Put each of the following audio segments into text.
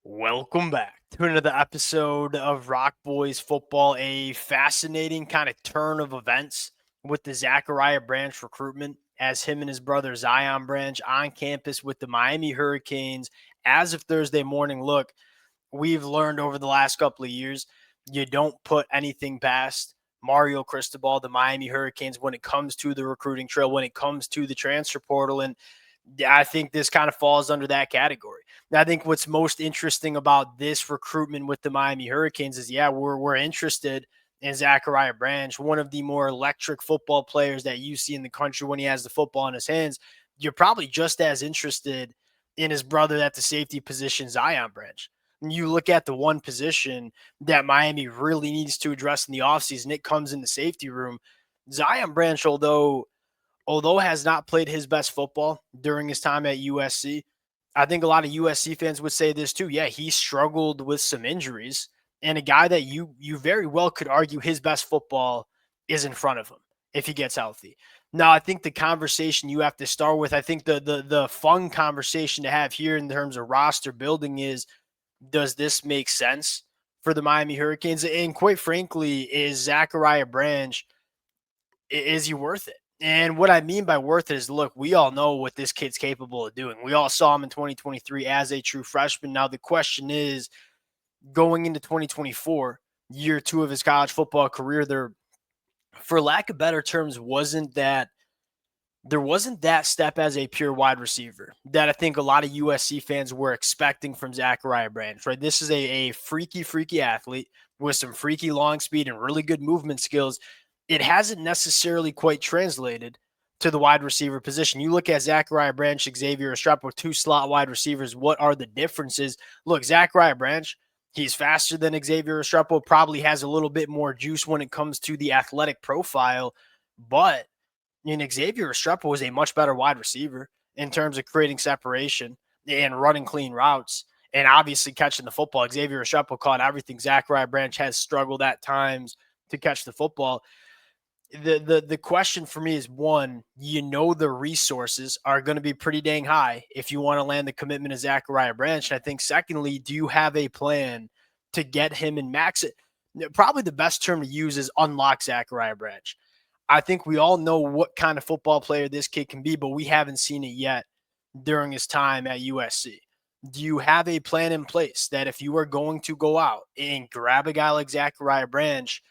Welcome back to another episode of Rock Boys Football, a fascinating kind of turn of events with the Zachariah Branch recruitment as him and his brother Zion Branch on campus with the Miami Hurricanes as of Thursday morning. Look, we've learned over the last couple of years, you don't put anything past Mario Cristobal, the Miami Hurricanes, when it comes to the recruiting trail, when it comes to the transfer portal. And I think this kind of falls under that category. And I think what's most interesting about this recruitment with the Miami Hurricanes is, we're interested in Zachariah Branch, one of the more electric football players that you see in the country when he has the football in his hands. You're probably just as interested in his brother at the safety position, Zion Branch. And you look at the one position that Miami really needs to address in the offseason, it comes in the safety room. Zion Branch, although has not played his best football during his time at USC, I think a lot of USC fans would say this too. Yeah, he struggled with some injuries, and a guy that you very well could argue his best football is in front of him if he gets healthy. Now, I think the conversation you have to start with, I think the fun conversation to have here in terms of roster building is, does this make sense for the Miami Hurricanes? And quite frankly, is Zachariah Branch, is he worth it? And what I mean by worth it is, look, we all know what this kid's capable of doing. We all saw him in 2023 as a true freshman. Now, the question is, going into 2024, year two of his college football career, there, for lack of better terms, there wasn't that step as a pure wide receiver that I think a lot of USC fans were expecting from Zachariah Branch, right? This is a freaky athlete with some freaky long speed and really good movement skills. It hasn't necessarily quite translated to the wide receiver position. You look at Zachariah Branch, Xavier Estrepo, two slot wide receivers. What are the differences? Look, Zachariah Branch, he's faster than Xavier Estrepo, probably has a little bit more juice when it comes to the athletic profile, but Xavier Estrepo was a much better wide receiver in terms of creating separation and running clean routes and obviously catching the football. Xavier Estrepo caught everything. Zachariah Branch has struggled at times to catch the football. The question for me is, one, the resources are going to be pretty dang high if you want to land the commitment of Zachariah Branch. And I think secondly, do you have a plan to get him and max it? Probably the best term to use is unlock Zachariah Branch. I think we all know what kind of football player this kid can be, but we haven't seen it yet during his time at USC. Do you have a plan in place that if you are going to go out and grab a guy like Zachariah Branch,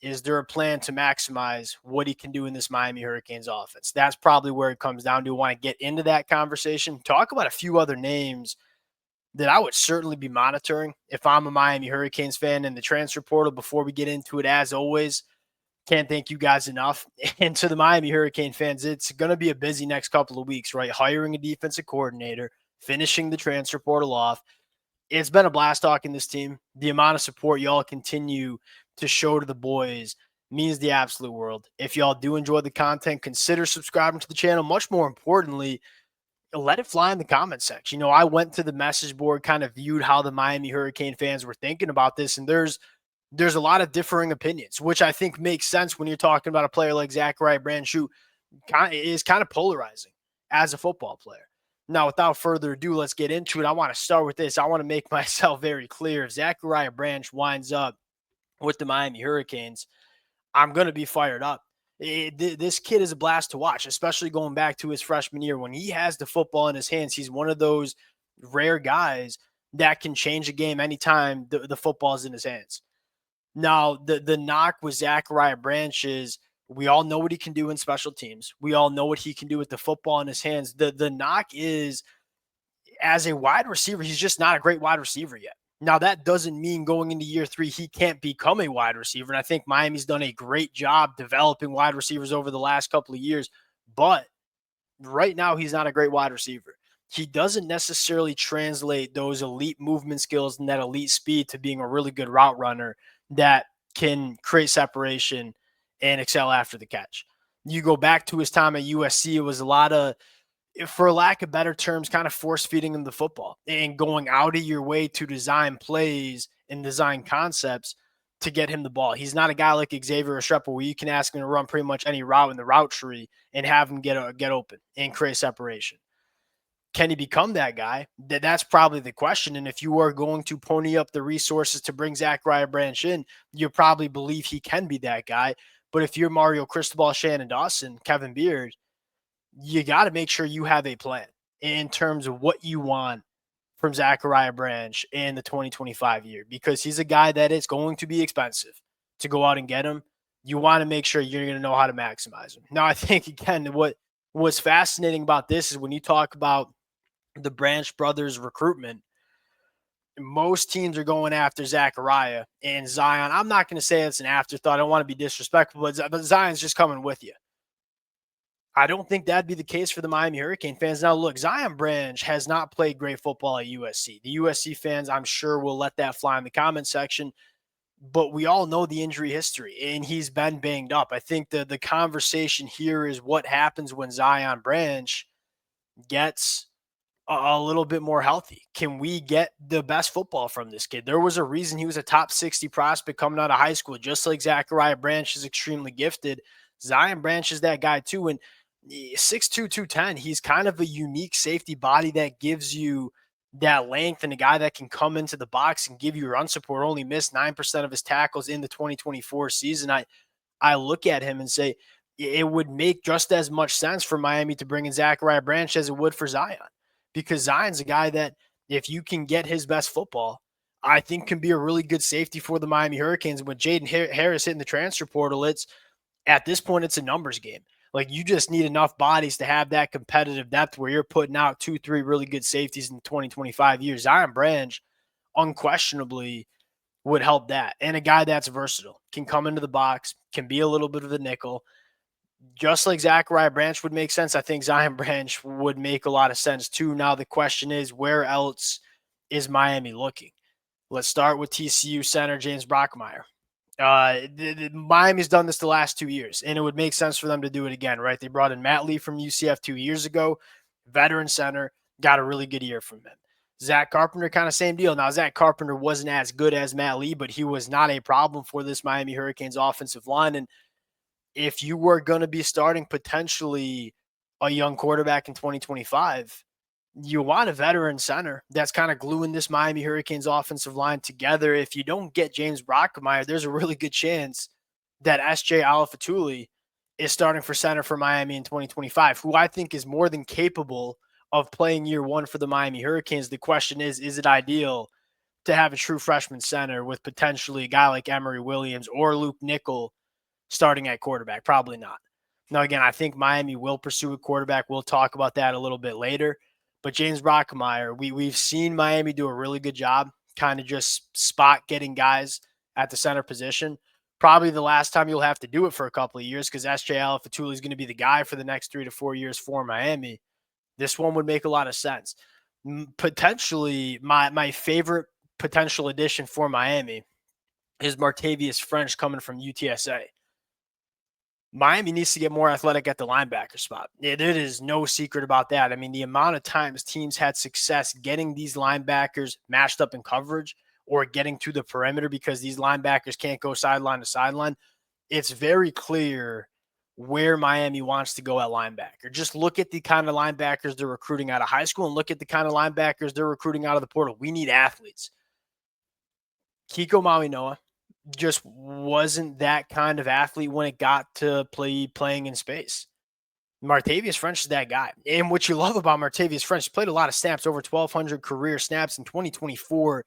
is there a plan to maximize what he can do in this Miami Hurricanes offense? That's probably where it comes down to. I want to get into that conversation, talk about a few other names that I would certainly be monitoring if I'm a Miami Hurricanes fan in the transfer portal. Before we get into it, as always, can't thank you guys enough. And to the Miami Hurricane fans, it's going to be a busy next couple of weeks, right? Hiring a defensive coordinator, finishing the transfer portal off. It's been a blast talking this team. The amount of support y'all continue to show to the boys means the absolute world. If y'all do enjoy the content, consider subscribing to the channel. Much more importantly, let it fly in the comment section. I went to the message board, kind of viewed how the Miami Hurricane fans were thinking about this, and there's a lot of differing opinions, which I think makes sense when you're talking about a player like Zachariah Branch, who is kind of polarizing as a football player. Now, without further ado, let's get into it. I want to start with this. I want to make myself very clear. If Zachariah Branch winds up with the Miami Hurricanes, I'm going to be fired up. This kid is a blast to watch, especially going back to his freshman year. When he has the football in his hands, he's one of those rare guys that can change a game anytime the football is in his hands. Now, the knock with Zachariah Branch is, we all know what he can do in special teams. We all know what he can do with the football in his hands. The knock is, as a wide receiver, he's just not a great wide receiver yet. Now, that doesn't mean going into year three, he can't become a wide receiver. And I think Miami's done a great job developing wide receivers over the last couple of years. But right now, he's not a great wide receiver. He doesn't necessarily translate those elite movement skills and that elite speed to being a really good route runner that can create separation and excel after the catch. You go back to his time at USC, it was a lot of, for lack of better terms, kind of force feeding him the football and going out of your way to design plays and design concepts to get him the ball. He's not a guy like Xavier Estrepo where you can ask him to run pretty much any route in the route tree and have him get open and create separation. Can he become that guy? That's probably the question. And if you are going to pony up the resources to bring Zachariah Branch in, you probably believe he can be that guy. But if you're Mario Cristobal, Shannon Dawson, Kevin Beard, you got to make sure you have a plan in terms of what you want from Zachariah Branch in the 2025 year, because he's a guy that is going to be expensive to go out and get him. You want to make sure you're going to know how to maximize him. Now, I think, again, what's fascinating about this is when you talk about the Branch brothers recruitment, most teams are going after Zachariah and Zion. I'm not going to say it's an afterthought. I don't want to be disrespectful, but Zion's just coming with you. I don't think that'd be the case for the Miami Hurricane fans. Now, look, Zion Branch has not played great football at USC. The USC fans, I'm sure, will let that fly in the comment section, but we all know the injury history, and he's been banged up. I think the conversation here is what happens when Zion Branch gets a little bit more healthy. Can we get the best football from this kid? There was a reason he was a top 60 prospect coming out of high school, just like Zachariah Branch is extremely gifted. Zion Branch is that guy too. And 6'2", 210, he's kind of a unique safety body that gives you that length and a guy that can come into the box and give you run support. Only missed 9% of his tackles in the 2024 season. I look at him and say it would make just as much sense for Miami to bring in Zachariah Branch as it would for Zion, because Zion's a guy that, if you can get his best football, I think can be a really good safety for the Miami Hurricanes. With Jaden Harris hitting the transfer portal, at this point, it's a numbers game. Like, you just need enough bodies to have that competitive depth where you're putting out 2-3 really good safeties in the 2025 year. Zion Branch unquestionably would help that. And a guy that's versatile, can come into the box, can be a little bit of a nickel. Just like Zachariah Branch would make sense, I think Zion Branch would make a lot of sense too. Now, the question is, where else is Miami looking? Let's start with TCU center James Brockmeyer. Miami's done this the last 2 years, and it would make sense for them to do it again, right? They brought in Matt Lee from UCF 2 years ago, veteran center, got a really good year from him. Zach Carpenter, kind of same deal. Now, Zach Carpenter wasn't as good as Matt Lee, but he was not a problem for this Miami Hurricanes offensive line. And if you were going to be starting potentially a young quarterback in 2025, you want a veteran center that's kind of gluing this Miami Hurricanes offensive line together. If you don't get James Brockmeyer, there's a really good chance that S.J. Alafatuli is starting for center for Miami in 2025, who I think is more than capable of playing year one for the Miami Hurricanes. The question is it ideal to have a true freshman center with potentially a guy like Emory Williams or Luke Nickel starting at quarterback? Probably not. Now, again, I think Miami will pursue a quarterback. We'll talk about that a little bit later. But James Brockmeyer, we've seen Miami do a really good job kind of just spot getting guys at the center position. Probably the last time you'll have to do it for a couple of years, because S.J. Alafatuli is going to be the guy for the next 3 to 4 years for Miami. This one would make a lot of sense. Potentially, my favorite potential addition for Miami is Martavius French coming from UTSA. Miami needs to get more athletic at the linebacker spot. There is no secret about that. I mean, the amount of times teams had success getting these linebackers matched up in coverage or getting to the perimeter because these linebackers can't go sideline to sideline, it's very clear where Miami wants to go at linebacker. Just look at the kind of linebackers they're recruiting out of high school and look at the kind of linebackers they're recruiting out of the portal. We need athletes. Kiko Mawinoa just wasn't that kind of athlete when it got to playing in space. Martavius French is that guy. And what you love about Martavius French, he played a lot of snaps, over 1,200 career snaps in 2024,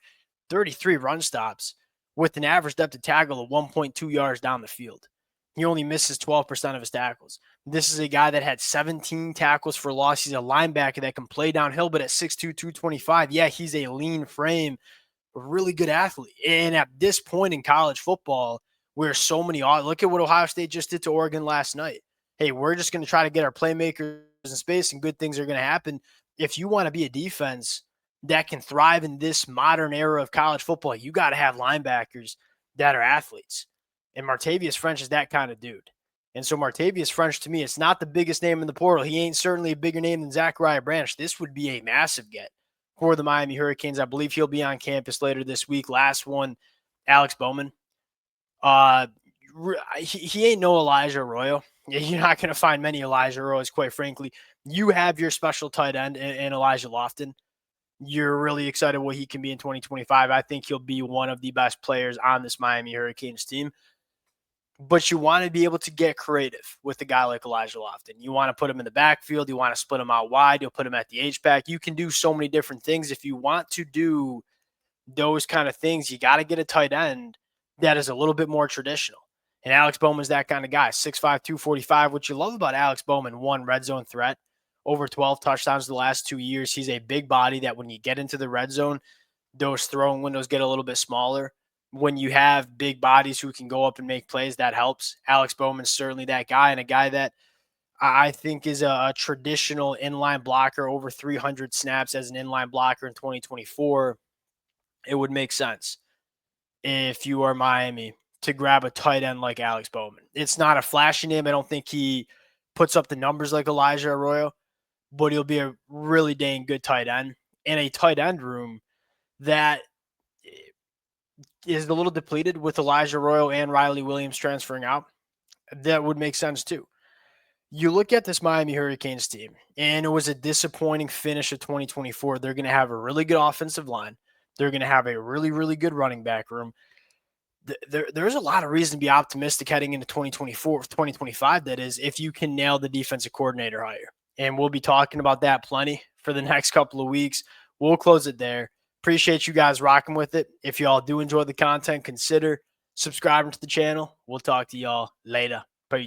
33 run stops with an average depth of tackle of 1.2 yards down the field. He only misses 12% of his tackles. This is a guy that had 17 tackles for loss. He's a linebacker that can play downhill, but at 6'2", 225, yeah, he's a lean frame, a really good athlete. And at this point in college football, where so many, look at what Ohio State just did to Oregon last night. Hey, we're just going to try to get our playmakers in space and good things are going to happen. If you want to be a defense that can thrive in this modern era of college football, you got to have linebackers that are athletes. And Martavius French is that kind of dude. And so Martavius French, to me, it's not the biggest name in the portal. He ain't certainly a bigger name than Zachariah Branch. This would be a massive get for the Miami Hurricanes. I believe he'll be on campus later this week. Last one, Alex Bowman. he ain't no Elijah Arroyo. You're not going to find many Elijah Arroyos, quite frankly. You have your special tight end in Elijah Lofton. You're really excited what he can be in 2025. I think he'll be one of the best players on this Miami Hurricanes team. But you want to be able to get creative with a guy like Elijah Lofton. You want to put him in the backfield. You want to split him out wide. You'll put him at the H-back. You can do so many different things. If you want to do those kind of things, you got to get a tight end that is a little bit more traditional. And Alex Bowman's that kind of guy, 6'5", 245. What you love about Alex Bowman, one, red zone threat, over 12 touchdowns the last 2 years. He's a big body that when you get into the red zone, those throwing windows get a little bit smaller. When you have big bodies who can go up and make plays, that helps. Alex Bowman's certainly that guy, and a guy that I think is a traditional inline blocker, over 300 snaps as an inline blocker in 2024. It would make sense if you are Miami to grab a tight end like Alex Bowman. It's not a flashy name. I don't think he puts up the numbers like Elijah Arroyo, but he'll be a really dang good tight end in a tight end room that is a little depleted with Elijah Arroyo and Riley Williams transferring out. That would make sense too. You look at this Miami Hurricanes team, and it was a disappointing finish of 2024. They're going to have a really good offensive line. They're going to have a really, really good running back room. There's a lot of reason to be optimistic heading into 2024, 2025, that is, if you can nail the defensive coordinator hire. And we'll be talking about that plenty for the next couple of weeks. We'll close it there. Appreciate you guys rocking with it. If y'all do enjoy the content, consider subscribing to the channel. We'll talk to y'all later. Peace.